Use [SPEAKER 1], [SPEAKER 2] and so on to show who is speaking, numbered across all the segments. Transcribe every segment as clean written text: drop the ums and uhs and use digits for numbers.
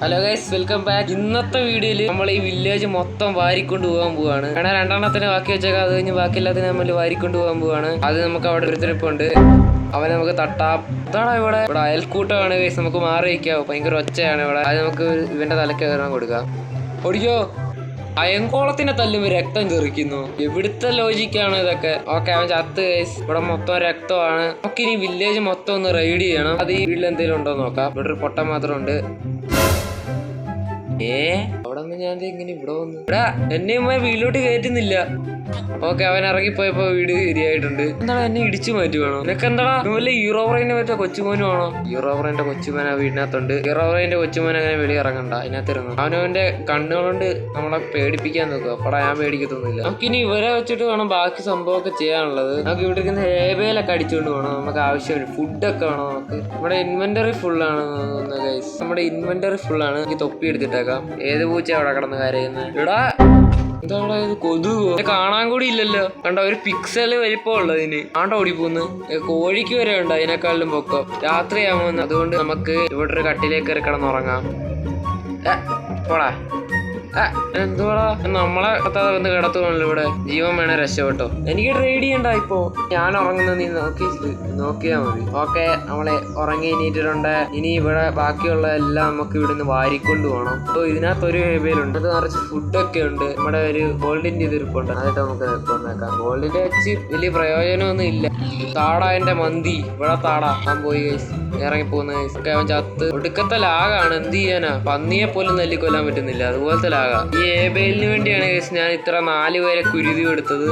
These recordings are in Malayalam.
[SPEAKER 1] Hello guys, welcome back. ഇന്നത്തെ വീഡിയോയിൽ നമ്മൾ ഈ വില്ലേജ് മൊത്തം വാരിക്കൊണ്ട് പോകാൻ പോവാണ്. കാരണം രണ്ടെണ്ണത്തിന് ബാക്കി വെച്ചേക്കാം, അത് കഴിഞ്ഞ് ബാക്കി എല്ലാത്തിനും നമ്മൾ വാരിക്കൊണ്ട് പോകാൻ പോവാണ്. അത് നമുക്ക് അവിടെ ഒരുത്തിരിപ്പുണ്ട്, അവനെ നമുക്ക് തട്ടാം. അതാണ് ഇവിടെ അയൽക്കൂട്ടമാണ് ഗൈസ്, നമുക്ക് മാറി വയ്ക്കാവോ, ഭയങ്കര ഒച്ചയാണ് ഇവിടെ. അത് നമുക്ക് ഇവന്റെ തലയ്ക്ക് കയറാൻ കൊടുക്കാം. ഓടിക്കോ. അയങ്കോളത്തിനെ തല്ലുമ്പോ രക്തം ചെറിക്കുന്നു. എവിടുത്തെ ലോജിക്കാണ് ഇതൊക്കെ? ഓക്കെ, അവൻ ചത്ത് ഗൈസ്. ഇവിടെ മൊത്തം രക്തമാണ്. നമുക്കിനി വില്ലേജ് മൊത്തം ഒന്ന് റൈഡ് ചെയ്യണം. അത് ഈ വീട്ടിൽ എന്തെങ്കിലും ഉണ്ടോ നോക്കാം. ഇവിടെ ഒരു പൊട്ടം മാത്രമുണ്ട്. അവിടെ നിന്ന് ഞാൻ ഇങ്ങനെ ഇവിടെ വന്നു. ഇവിടെ എന്നെ വീട്ടിലോട്ട് കയറ്റുന്നില്ല. ഓക്കെ, അവൻ ഇറങ്ങിപ്പോയപ്പോ വീട് ശരിയായിട്ടുണ്ട്. എന്താണ് എന്നെ ഇടിച്ചു മാറ്റുവാണോ? നിനക്ക് എന്താ വല്ല ഹീറോബ്രൈനെ പറ്റ കൊച്ചുമോനും ആണോ? ഹീറോബ്രൈന്റെ കൊച്ചുമോൻ ആ വീടിനകത്തുണ്ട്. ഹീറോബ്രൈന്റെ കൊച്ചുമോൻ അങ്ങനെ വെളി ഇറങ്ങണ്ട, അതിനകത്തിരുന്നു. അവനവന്റെ കണ്ണുകളുകൊണ്ട് നമ്മളെ പേടിപ്പിക്കാൻ നോക്കുക. അപ്പടാ ഞാൻ പേടിക്കത്തൊന്നുമില്ല. നമുക്കിനി ഇവരെ വെച്ചിട്ട് വേണം ബാക്കി സംഭവമൊക്കെ ചെയ്യാനുള്ളത്. നമുക്ക് ഇവിടെ ഇരിക്കുന്ന ഹേബേലൊക്കെ അടിച്ചുകൊണ്ട് പോകണം. നമുക്ക് ആവശ്യമില്ല ഫുഡൊക്കെ വേണം. നമുക്ക് നമ്മുടെ ഇൻവെന്ററി ഫുള്ളാണ് ഗൈസ്. നമ്മുടെ ഇൻവെന്ററി ഫുള്ളാണ്. എനിക്ക് തൊപ്പി എടുത്തിട്ടേക്കാം. ഏത് പൂച്ച അവിടെ കിടന്ന് കരയുന്നത്? ഇവിടെ എന്താ ഇത്? കൊതുകോ? കാണാൻ കൂടി ഇല്ലല്ലോ. കണ്ട ഒരു പിക്സല് വലിപ്പമുള്ളതിന് ആണ്ട ഓടിപ്പോന്ന്. കോഴിക്ക് വരെ ഉണ്ട് അതിനേക്കാളിലും പൊക്കം. രാത്രിയാവുമെന്ന്. അതുകൊണ്ട് നമുക്ക് ഇവിടെ ഒരു കട്ടിലേക്ക് കയറി കിടന്നുറങ്ങാം. പോടാ. എന്തുവാടാ നമ്മളെ കത്താതെ വന്ന് കിടത്തുവാണല്ലോ ഇവിടെ. ജീവൻ വേണേ രക്ഷപ്പെട്ടോ. എനിക്ക് ട്രേഡ് ചെയ്യണ്ട ഇപ്പൊ. ഞാൻ ഉറങ്ങുന്നത് നീ നോക്കിയാ മതി. ഓക്കെ, നമ്മളെ ഉറങ്ങി എണീറ്റിട്ടുണ്ട്. ഇനി ഇവിടെ ബാക്കിയുള്ള എല്ലാം നമുക്ക് ഇവിടുന്ന് വാരിക്കൊണ്ട് പോകണം. അപ്പൊ ഇതിനകത്തൊരു ഹേബയിലുണ്ട്, അത് നിറച്ച് ഫുഡൊക്കെ ഉണ്ട്. നമ്മുടെ ഒരു ഗോൾഡിന്റെ ഇതിരിപ്പുണ്ട്, അതായിട്ട് നമുക്ക് വന്നേക്കാം. ഗോൾഡിന്റെ വെച്ച് വലിയ പ്രയോജനമൊന്നും ഇല്ല. താടാ എന്റെ മന്തി. ഇവിടെ താടാ ഞാൻ പോയി ഇറങ്ങിപ്പോകുന്ന. അവൻ ചത്ത്. ഒടുക്കത്തെ ലാഗാണ്. എന്ത് ചെയ്യാനാ? പന്നിയെ പോലും തല്ലിക്കൊല്ലാൻ പറ്റുന്നില്ല, അതുപോലത്തെ ലാഗാ. ഈ ഏബേലിന് വേണ്ടിയാണ് ഞാൻ ഇത്ര 4 പേരെ കുരുതി എടുത്തത്.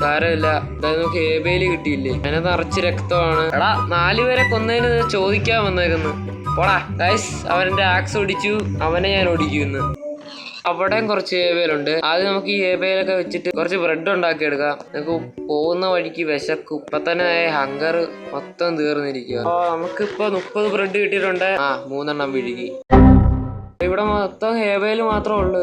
[SPEAKER 1] സാരമില്ല, അതായത് നമുക്ക് ഏബേല് കിട്ടിയില്ലേ. അതിനെ നിറച്ച് രക്തമാണ്. എടാ, 4 പേരെ കൊന്നതിന് ചോദിക്കാൻ വന്നേക്കുന്നു. പോടാ ഗൈസ്. അവന്റെ ആക്സ് ഒടിച്ചു, അവനെ ഞാൻ ഒടിക്കുന്നു. അവിടെയും കുറച്ച് ഏബേലുണ്ട്. ആദ്യം നമുക്ക് ഈ ഏബേലൊക്കെ വെച്ചിട്ട് കുറച്ച് ബ്രെഡ് ഉണ്ടാക്കി എടുക്കാം. നമുക്ക് പോകുന്ന വഴിക്ക് വിശക്കും. ഇപ്പൊ തന്നെ ഹങ്കർ മൊത്തം തീർന്നിരിക്കുക. നമുക്കിപ്പോ 30 ബ്രെഡ് കിട്ടിയിട്ടുണ്ട്. 3 എണ്ണം വിഴുകി. ഇവിടെ മൊത്തം ഹേബേല് മാത്രമേ ഉള്ളൂ.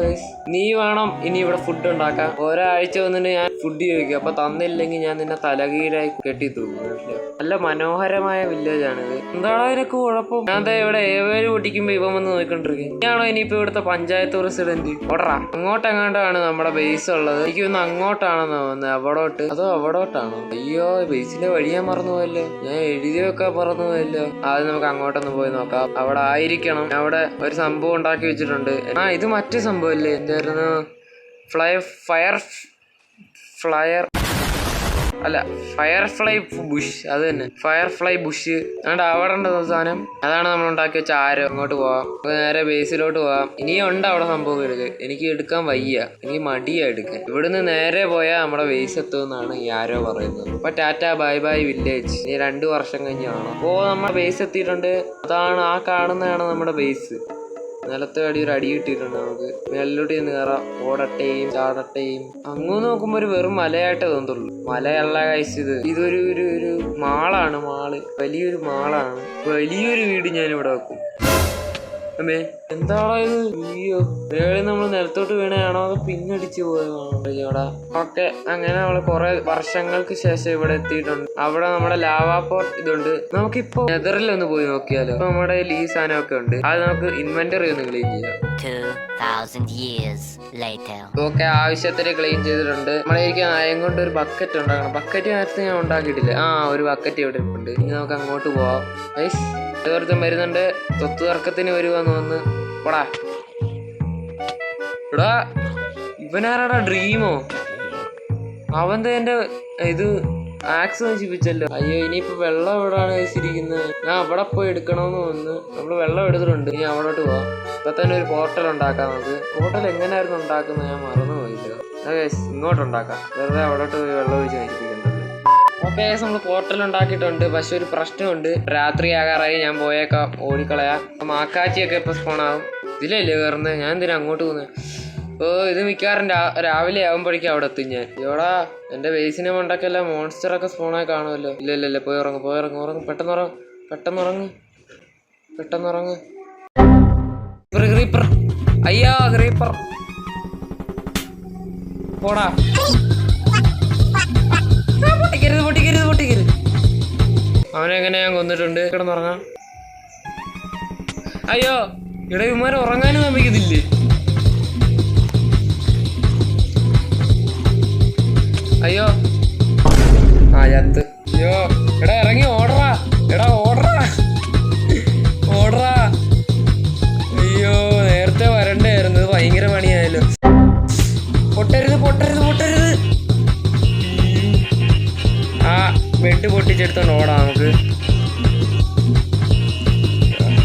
[SPEAKER 1] നീ വേണം ഇനി ഇവിടെ ഫുഡ് ഉണ്ടാക്കാൻ. ഒരാഴ്ച വന്നിട്ട് ഞാൻ ഫുഡ് ചോദിക്കും. അപ്പൊ തന്നില്ലെങ്കിൽ ഞാൻ നിന്നെ തലകീഴായി കെട്ടി തൂക്കും. നല്ല മനോഹരമായ വില്ലേജ് ആണിത്. എന്താണ് അതിനൊക്കെ കുഴപ്പം? ഞാൻ ഇവിടെ ഹേബേല് പൊട്ടിക്കുമ്പോ ഇവൻ വന്ന് നോക്കിക്കൊണ്ടിരിക്കും. ഞാനോ ഇനിയിപ്പോ ഇവിടുത്തെ പഞ്ചായത്ത് പ്രസിഡന്റ്? ഓടറാ. അങ്ങോട്ടെങ്ങാണ്ടാണ് നമ്മുടെ ബേസ് ഉള്ളത്. എനിക്ക് ഒന്ന് അങ്ങോട്ടാണെന്ന് തോന്നുന്നത്. അവിടോട്ട് അതോ അവിടോട്ടാണോ? അയ്യോ, ബേസിന്റെ വഴി ഞാൻ മറന്നുപോയല്ലോ. ഞാൻ എഴുതി വെക്കാൻ മറന്നുപോയല്ലോ. ആദ്യം നമുക്ക് അങ്ങോട്ടൊന്ന് പോയി നോക്കാം. അവിടെ ആയിരിക്കണം. അവിടെ ഒരു സംഭവം ഉണ്ടാക്കി വെച്ചിട്ടുണ്ട്. ഇത് മറ്റു സംഭവല്ലേ? എന്തായിരുന്നു? Firefly Bush. അത് തന്നെ, ഫയർഫ്ലൈ ബുഷ്. അതുകൊണ്ട് അവിടെ ഉണ്ട് സാധനം. അതാണ് നമ്മൾ ഉണ്ടാക്കി വെച്ച ആരോ. അങ്ങോട്ട് പോവാം. നേരെ ബേസിലോട്ട് പോവാം. ഇനിയും ഉണ്ട് അവിടെ സംഭവം. എനിക്ക് എടുക്കാൻ വയ്യ, എനിക്ക് മടിയാ എടുക്കാൻ. ഇവിടുന്ന് നേരെ പോയാൽ നമ്മുടെ ബേസ് എത്തുമെന്നാണ് ഈ ആരോ പറയുന്നത്. അപ്പൊ ടാറ്റ ബൈ ബൈ വില്ലേജ്. ഇനി 2 വർഷം കഴിഞ്ഞാണോ? അപ്പോ നമ്മുടെ ബേസ് എത്തിയിട്ടുണ്ട്. അതാണ് ആ കാണുന്നതാണ് നമ്മുടെ ബേസ്. നിലത്തെ അടി ഒരു അടി കിട്ടിയിട്ടുണ്ട്. നമുക്ക് മേലിലോട്ട് ചെന്ന് കയറാം. ഓടട്ടെയും ചാടട്ടെയും. അങ്ങ് നോക്കുമ്പോ ഒരു വെറും മലയായിട്ടേ തോന്നുള്ളൂ. മലയല്ല ഗൈസ്, ഇതൊരു ഒരു മാളാണ്. വലിയൊരു മാളാണ്. വലിയൊരു വീട് ഞാനിവിടെ വെക്കും. എന്താണോ ഇത്? അയ്യോ, മേളിൽ നമ്മൾ നിലത്തോട്ട് വീണയാണോ അതോ പിന്നടിച്ചു പോയതാണോ? ഓക്കെ, അങ്ങനെ നമ്മള് കുറെ വർഷങ്ങൾക്ക് ശേഷം ഇവിടെ എത്തിയിട്ടുണ്ട്. അവിടെ നമ്മുടെ ലാവാ പോർട്ട് ഇതുണ്ട്. നമുക്കിപ്പോ നെതറിലൊന്ന് പോയി നോക്കിയാലോ. നമ്മുടെ ഈ സാധനമൊക്കെ ഉണ്ട്. അത് നമുക്ക് ഇൻവെന്ററി ഒന്ന് ക്ലീൻ ചെയ്യാം.
[SPEAKER 2] 2000 years later.
[SPEAKER 1] ഓക്കെ, ആവശ്യത്തിന് ക്ലീൻ ചെയ്തിട്ടുണ്ട്. നമ്മളേക്ക് നായം കൊണ്ട് ഒരു ബക്കറ്റ് ഉണ്ടാക്കണം. ബക്കറ്റ് നേരത്തെ ഞാൻ ഉണ്ടാക്കിയിട്ടില്ല. ഒരു ബക്കറ്റ് ഇവിടെ ഉണ്ട്. ഇനി നമുക്ക് അങ്ങോട്ട് പോവാം. തീർത്തും വരുന്നുണ്ട്. തൊത്തു തർക്കത്തിന് വരുവാന്ന് വന്ന്. പോടാ. ഇടാ, ഇവനാരാടാ? ഡ്രീമോ? അവന്റെ എന്റെ ഇത് ആക്സ് നശിപ്പിച്ചല്ലോ. അയ്യോ, ഇനിയിപ്പോ വെള്ളം എവിടെയാണ് വെച്ചിരിക്കുന്നത്? ഞാൻ അവിടെ പോയി എടുക്കണമെന്ന് വന്ന്. നമ്മള് വെള്ളം എടുത്തിട്ടുണ്ട്. ഇനി അവിടോട്ട് പോവാം. ഇപ്പൊ തന്നെ ഒരു പോർട്ടൽ ഉണ്ടാക്കാം നമുക്ക്. പോർട്ടൽ എങ്ങനെയായിരുന്നു ഉണ്ടാക്കുന്നത്? ഞാൻ മറന്നുപോയില്ല. ഇങ്ങോട്ട് ഉണ്ടാക്കാം. വെറുതെ അവിടോട്ട് പോയി വെള്ളം ഒഴിച്ച് നശിപ്പിക്കുന്നത്. ഓക്കെ, നമ്മൾ പോർട്ടൽ ഉണ്ടാക്കിയിട്ടുണ്ട്. പക്ഷെ ഒരു പ്രശ്നമുണ്ട്. രാത്രി ആകാറായി. ഞാൻ പോയേക്കാം. ഓടിക്കളയാം. മാക്കാച്ചിയൊക്കെ ഇപ്പൊ സ്പോണാവും. ഇതിലല്ലേ കയറുന്നത്? ഞാൻ എന്തിനാ അങ്ങോട്ട് പോകുന്നത്? ഇത് മിക്കവാറും രാവിലെ ആകുമ്പോഴേക്കും അവിടെ എത്തും ഞാൻ. ഇവിടാ എന്റെ ബേസിനെ മണ്ടക്കെല്ലാം മോൺസ്റ്ററൊക്കെ സ്പോണായി കാണുമല്ലോ. ഇല്ല, പോയി ഉറങ്ങും. പെട്ടെന്നുറങ്ങ്. ക്രീപ്പർ. അയ്യോ, ക്രീപ്പർ. പോടാ. പൊട്ടിക്കരുത്. അവനെങ്ങനെ ഞാൻ കൊന്നിട്ടുണ്ട്. കിടന്നുറങ്ങാം. അയ്യോ ഇവിടെ ഇവന്മാരെ ഉറങ്ങാനും സമ്മതിക്കത്തില്ലേ? അയ്യോ ആ ചത്ത്. അയ്യോ എടാ ഇറങ്ങി ഓടറാ, എടാ ഓടറാ ഓടറാ. അയ്യോ നേരത്തെ വരണ്ടായിരുന്നു, ഭയങ്കര പണിയായല്ലോ. പൊട്ടരുത് പൊട്ടരുത് പൊട്ടരുത്. ആ ബെഡ് പൊട്ടിച്ചെടുത്തോണ്ട് ഓടാം നമുക്ക്.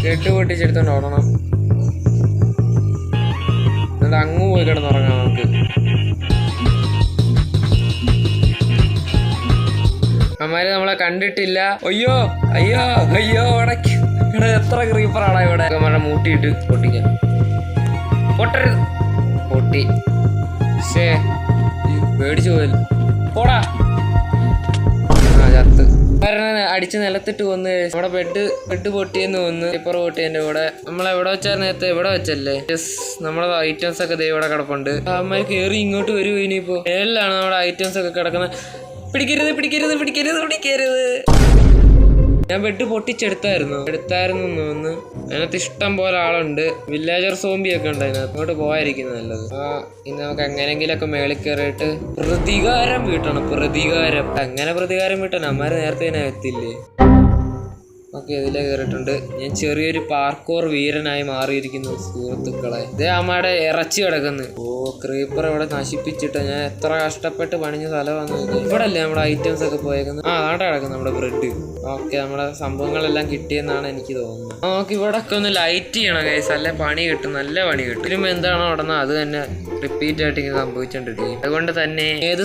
[SPEAKER 1] ബെഡ് പൊട്ടിച്ചെടുത്തോണ്ട് ഓടണം. എന്നിട്ട് അങ്ങ് പോയി കിടന്നുറങ്ങാം നമുക്ക്. അമ്മാര് നമ്മളെ കണ്ടിട്ടില്ല. അയ്യോ അയ്യോ അയ്യോ ഇവിടെ എത്ര ക്രീപ്പറാണ് ഇവിടെ. നമ്മുടെ മൂട്ടിയിട്ട് പൊട്ടിക്കാൻ. പൊട്ടരുത്. പൊട്ടി. ശേ പേടിച്ചു പോയല്ലോ. പോടാ. ആ ചത്ത്. അടിച്ച് നിലത്തിട്ട് വന്ന് നമ്മുടെ ബെഡ് പൊട്ടിയെന്ന് വന്ന് പേപ്പർ പൊട്ടിയതിന്റെ കൂടെ. നമ്മളെവിടെ വെച്ചാൽ നേരത്തെ എവിടെ വെച്ചല്ലേ. നമ്മളെ ഐറ്റംസ് ഒക്കെ ദേ ഇവിടെ കിടപ്പുണ്ട്. അമ്മ കയറി ഇങ്ങോട്ട് വരുമോ ഇനിയിപ്പോ? ഏഴിലാണ് നമ്മുടെ ഐറ്റംസ് ഒക്കെ കിടക്കുന്നത്. പിടിക്കരുത് പിടിക്കരുത് പിടിക്കരുത് പിടിക്കരുത്. ഞാൻ ബെഡ് പൊട്ടിച്ചെടുത്തായിരുന്നു തോന്നുന്നു. അതിനകത്ത് ഇഷ്ടം പോലെ ആളുണ്ട്. വില്ലേജർ സോംബി ഒക്കെ ഉണ്ട് അതിനകത്ത്. അങ്ങോട്ട് പോകാതിരിക്കുന്നത് നല്ലത്. ഇന്ന് നമുക്ക് എങ്ങനെങ്കിലൊക്കെ മേളിൽ കയറിയിട്ട് പ്രതികാരം വീട്ടണം. പ്രതികാരം എങ്ങനെ പ്രതികാരം വീട്ടണം? അമ്മാര് നേരത്തെ തന്നെ എത്തില്ലേ. ഓക്കെ ഇതിലേ കയറിയിട്ടുണ്ട്. ഞാൻ ചെറിയൊരു പാർക്കോർ വീരനായി മാറിയിരിക്കുന്നു സുഹൃത്തുക്കളെ. ഇതേ അമ്മയുടെ ഇറച്ചി കിടക്കുന്നു. ഓ ക്രീപ്പർ ഇവിടെ നശിപ്പിച്ചിട്ട് ഞാൻ എത്ര കഷ്ടപ്പെട്ട് പണിഞ്ഞ സ്ഥലമാണ് ഇത്. ഇവിടെ അല്ലേ നമ്മുടെ ഐറ്റംസ് ഒക്കെ പോയേക്കുന്നത്. അവിടെ കിടക്കുന്നു നമ്മുടെ ബ്രെഡ്. ഓക്കെ നമ്മുടെ സംഭവങ്ങളെല്ലാം കിട്ടിയെന്നാണ് എനിക്ക് തോന്നുന്നത്. നമുക്ക് ഇവിടെ ഒക്കെ ഒന്ന് ലൈറ്റ് ചെയ്യണം ഗൈസ്. നല്ല പണി കിട്ടും, നല്ല പണി കിട്ടും. ഇതിലും എന്താണോ ഉടനെ അത് തന്നെ റിപ്പീറ്റ് ആയിട്ട് ഇങ്ങനെ സംഭവിച്ചോണ്ടിരിക്കും. അതുകൊണ്ട് തന്നെ ഏത്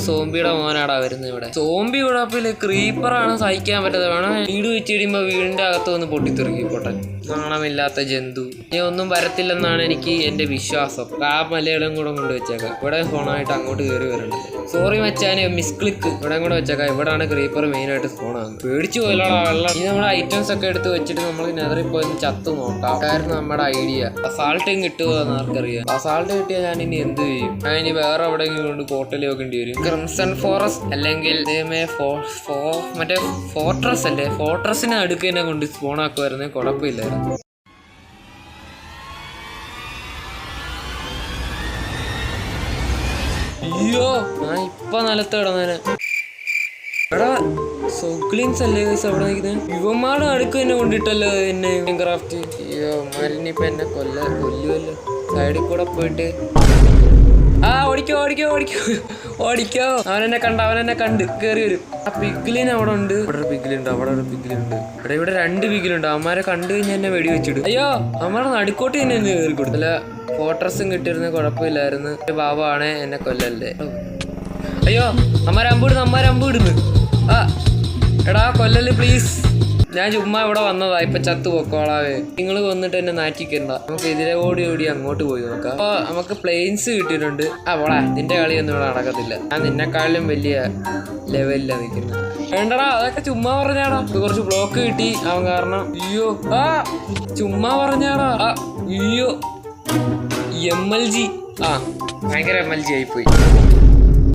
[SPEAKER 1] സോംബിയുടെ മോനാടാ വരുന്നത് ഇവിടെ. സോംബി കുഴപ്പമില്ല, ക്രീപ്പറാണ് സഹിക്കാൻ പറ്റാതെ. വേണം വീട് വെച്ച് കഴിയുമ്പോ വീടിന്റെ അകത്ത് വന്ന് പൊട്ടിത്തെറുക്കി പോട്ടെ. നാണമില്ലാത്ത ജന്തു. ഇനി ഒന്നും വരത്തില്ലെന്നാണ് എനിക്ക് എന്റെ വിശ്വാസം. ആ മലയാളം കൂടെ കൊണ്ട് വെച്ചേക്കാം. ഇവിടെ ഫോണായിട്ട് അങ്ങോട്ട് കയറി വരണ്ടല്ലോ. സോറി മച്ചാനെ മിസ് ക്ലിക്ക്. ഇവിടെ കൂടെ വെച്ചേക്കാം. ഇവിടാണ് ക്രീപ്പർ മെയിൻ ആയിട്ട് സ്പോണാകുന്നത്. പേടിച്ചു പോയല്ലോടാ വെള്ളം. ഇനി നമ്മുടെ ഐറ്റംസ് ഒക്കെ എടുത്ത് വെച്ചിട്ട് നമ്മൾ നെതറിൽ പോയി ചത്തു നോക്കാം. അതായിരുന്നു നമ്മുടെ ഐഡിയ. അസാൾട്ടും കിട്ടുമോ എന്ന് ആർക്കറിയാം. അസാൾട്ട് കിട്ടിയാൽ ഞാൻ ഇനി എന്ത് ചെയ്യും? ഞാൻ ഇനി വേറെ എവിടെയെങ്കിലും കൊണ്ട് പോർട്ടൽ വെക്കേണ്ടി വരും. ക്രിംസൺ ഫോറസ്റ്റ് അല്ലെങ്കിൽ മറ്റേ ഫോർട്രസ് അല്ലേ, ഫോർട്രസിനെ അടുക്ക് തന്നെ കൊണ്ട് സ്പോണാക്കുമായിരുന്നേ കുഴപ്പമില്ലായിരുന്നു. അയ്യോ ഞാൻ ഇപ്പൊ നിലത്ത് കിടന്നേനെ. എടാ സോക്ലിൻസ് അല്ലേ അവിടെ നിൽക്കുന്നത്. യുവമാരുടെ അടുക്ക് തന്നെ കൊണ്ടിട്ടല്ലോ എന്നെ ക്രാഫ്റ്റ്. അയ്യോ മരിനിപ്പോ എന്നെ കൊല്ലുമല്ലോ. സൈഡിൽ കൂടെ പോയിട്ട് ഓടിക്കോ ഓടിക്കോ ഓടിക്കോ ഓടിക്കോ. അവനെന്നെ കണ്ട് കയറി വരും. ആ പിഗ്ലിൻ അവിടെ ഉണ്ട്. ഇവിടെ ഒരു പിഗ്ലുണ്ട്, അവിടെ ഒരു പിഗ്ലുണ്ട്. ഇവിടെ 2 പിഗ്ലുണ്ട്. അവന്മാരെ കണ്ടു കഴിഞ്ഞാൽ എന്നെ വെടി വെച്ചിടും. അയ്യോ അവന്മാരെ നടുക്കോട്ട് തന്നെ എന്നെ കയറി കൊടുത്തു. അല്ല ഫോർട്രസും കിട്ടിയിരുന്ന കുഴപ്പമില്ലായിരുന്നു. ബാബാണ് എന്നെ കൊല്ലല്ലേ. അയ്യോ അമ്മാരെ അമ്പിടുന്നു. എടാ കൊല്ലല് പ്ലീസ്. ഞാൻ ചുമ്മാ ഇവിടെ വന്നതാ. ഇപ്പൊ ചത്തു പൊക്കോളാവേ. നിങ്ങൾ വന്നിട്ട് എന്നെ നാറ്റിക്കണ്ട. നമുക്ക് ഇതിലെ ഓടി അങ്ങോട്ട് പോയി നോക്കാം. അപ്പൊ നമുക്ക് പ്ലെയിൻസ് കിട്ടിയിട്ടുണ്ട്. പോടാ നിന്റെ കളിയൊന്നും ഇവിടെ നടക്കത്തില്ല. ഞാൻ നിന്നെക്കാളിലും വലിയ ലെവലിലാ നിൽക്കുന്നത്. വേണ്ടടാ അതൊക്കെ ചുമ്മാ പറഞ്ഞാടാ. കുറച്ച് ബ്ലോക്ക് കിട്ടി അവൻ കാരണം. അയ്യോ ചുമ്മാ പറഞ്ഞാടാ. അയ്യോ MLG ഭയങ്കര MLG ആയിപ്പോയി.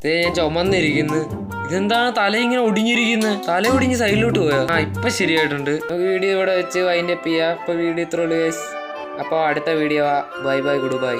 [SPEAKER 1] ഞാൻ ചുമന്നിരിക്കുന്നു. ഇതെന്താണ് തല ഇങ്ങനെ ഒടിഞ്ഞിരിക്കുന്നത്? തല ഒടിഞ്ഞ് സൈഡിലോട്ട് പോയോ? ഇപ്പൊ ശരിയായിട്ടുണ്ട്. വീഡിയോ ഇവിടെ വെച്ച് വൈൻഡപ്പ് ചെയ്യാം. ഇപ്പൊ വീഡിയോ ഇത്രയുള്ളൂ ഗൈസ്. അപ്പോൾ അടുത്ത വീഡിയോ ബൈ ഗുഡ് ബൈ.